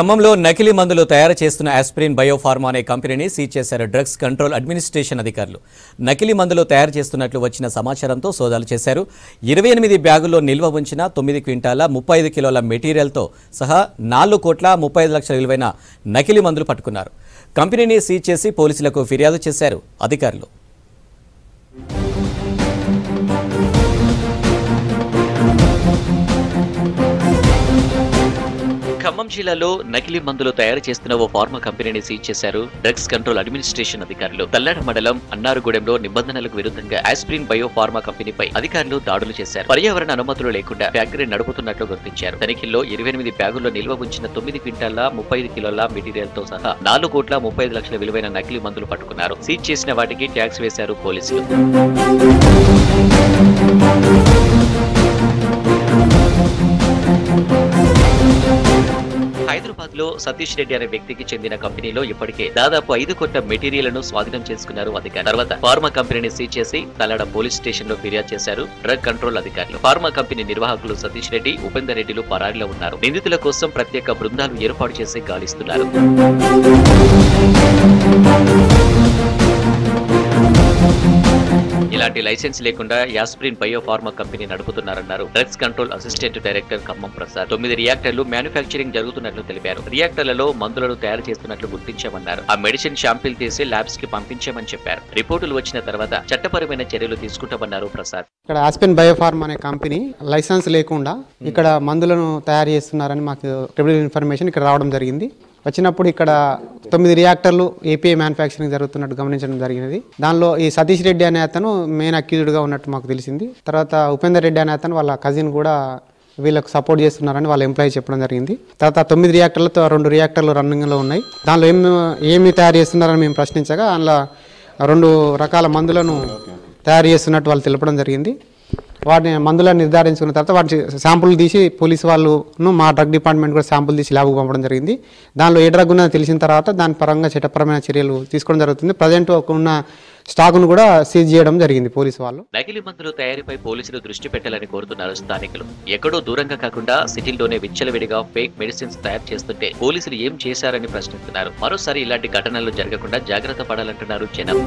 ఖమ్మంలో నకిలీ మందులు తయారు చేస్తున్న ఆస్పిరిన్ బయోఫార్మా అనే కంపెనీని సీజ్ చేశారు డ్రగ్స్ కంట్రోల్ అడ్మినిస్ట్రేషన్ అధికారులు. నకిలీ మందులు తయారు చేస్తున్నట్లు వచ్చిన సమాచారంతో సోదాలు చేశారు. 28 బ్యాగుల్లో నిల్వ ఉంచిన 9 క్వింటాల 35 కిలోల మెటీరియల్తో సహా 4,35,00,000 విలువైన నకిలీ మందులు పట్టుకున్నారు. కంపెనీని సీజ్ చేసి పోలీసులకు ఫిర్యాదు చేశారు అధికారులు. ఖమ్మం జిల్లాలో నకిలీ మందులు తయారు చేస్తున్న ఓ ఫార్మా కంపెనీని సీజ్ చేశారు డ్రగ్స్ కంట్రోల్ అడ్మినిస్ట్రేషన్ అధికారులు. తల్లాడ మండలం అన్నారుగూడెంలో నిబంధనలకు విరుద్ధంగా ఆస్పిరిన్ బయోఫార్మా కంపెనీపై అధికారులు దాడులు చేశారు. పర్యావరణ అనుమతులు లేకుండా ఫ్యాక్టరీ నడుపుతున్నట్లు గుర్తించారు. తనిఖీల్లో 28 బ్యాగుల్లో నిల్వ ఉంచిన 9 క్వింటాల 35 కిలోల మెటీరియల్ తో సహా 4,35,00,000 విలువైన నకిలీ మందులు పట్టుకున్నారు. సీజ్ చేసిన వాటికి ట్యాక్స్ వేశారు పోలీసులు. హైదరాబాద్ లో సతీష్ రెడ్డి అనే వ్యక్తికి చెందిన కంపెనీలో ఇప్పటికే దాదాపు 5 కోట్ల మెటీరియల్ స్వాధీనం చేసుకున్నారు అధికారులు. తర్వాత ఫార్మా కంపెనీని సీజ్ చేసి తల్లాడ పోలీస్ స్టేషన్ లో ఫిర్యాదు చేశారు డ్రగ్ కంట్రోల్ అధికారులు. ఫార్మా కంపెనీ నిర్వాహకులు సతీష్ రెడ్డి, ఉపేందర్ రెడ్డిలు పరారీలో ఉన్నారు. నిందితుల కోసం ప్రత్యేక బృందాలు ఏర్పాటు చేసి గాలిస్తున్నారు. ఇలాంటి లైసెన్స్ లేకుండా యాస్పిరిన్ బయోఫార్మా కంపెనీ నడుపుతున్నారన్నారు drugs control assistant director Khammam Prasad. 9 రియాక్టర్లు మ్యానుఫ్యాక్చరింగ్ జరుగుతున్నట్లు తెలిపారు. రియాక్టర్లలో మందులను తయారు చేస్తున్నట్లు గుర్తించామన్నారు. ఆ మెడిసిన్ శాంపిల్ తీసి ల్యాబ్స్ కి పంపించామని చెప్పారు. రిపోర్టులు వచ్చిన తర్వాత చట్టపరమైన చర్యలు తీసుకుంటామన్నారు ప్రసాద్. ఇక్కడ ఆస్పిరిన్ బయోఫార్మా అనే కంపెనీ లైసెన్స్ లేకుండా ఇక్కడ మందులను తయారు చేస్తున్నారని మాకు ట్రిబుల్ ఇన్ఫర్మేషన్ ఇక్కడ రావడం జరిగింది. వచ్చినప్పుడు ఇక్కడ 9 రియాక్టర్లు ఏపీఐ మ్యానుఫ్యాక్చరింగ్ జరుగుతున్నట్టు గమనించడం జరిగినది. దానిలో ఈ సతీష్ రెడ్డి అనే అతను మెయిన్ అక్యూజ్డ్గా ఉన్నట్టు మాకు తెలిసింది. తర్వాత ఉపేందర్ రెడ్డి అనే అతను వాళ్ళ కజిన్ కూడా వీళ్ళకు సపోర్ట్ చేస్తున్నారని వాళ్ళ ఎంప్లాయీ చెప్పడం జరిగింది. తర్వాత 9 రియాక్టర్లతో 2 రియాక్టర్లు రన్నింగ్లో ఉన్నాయి. దానిలో ఏమి తయారు చేస్తున్నారని మేము ప్రశ్నించగా అందులో 2 రకాల మందులను తయారు చేస్తున్నట్టు వాళ్ళు తెలపడం జరిగింది. వాటిని మందులను నిర్ధారించుకున్న తర్వాత వాటి శాంపుల్ తీసి పోలీసు వాళ్ళను మా డ్రగ్ డిపార్ట్మెంట్ కూడా శాంపుల్ తీసి ల్యాబ్కు పంపడం జరిగింది. దానిలో ఏ డ్రగ్ ఉన్నదో తెలిసిన తర్వాత దాని పరంగా చట్టపరమైన చర్యలు తీసుకోవడం జరుగుతుంది. ప్రజెంట్ ఉన్న స్టాక్ను కూడా సీజ్ చేయడం జరిగింది పోలీసు వాళ్ళు. నకిలీ మందుల తయారీపై పోలీసులు దృష్టి పెట్టాలని కోరుతున్నారు స్థానికులు. ఎక్కడో దూరంగా కాకుండా సిటీల్లోనే విచ్చలవిడిగా ఫేక్ మెడిసిన్స్ తయారు చేస్తుంటే పోలీసులు ఏం చేశారని ప్రశ్నిస్తున్నారు. మరోసారి ఇలాంటి ఘటనలు జరగకుండా జాగ్రత్త పడాలంటున్నారు జనం.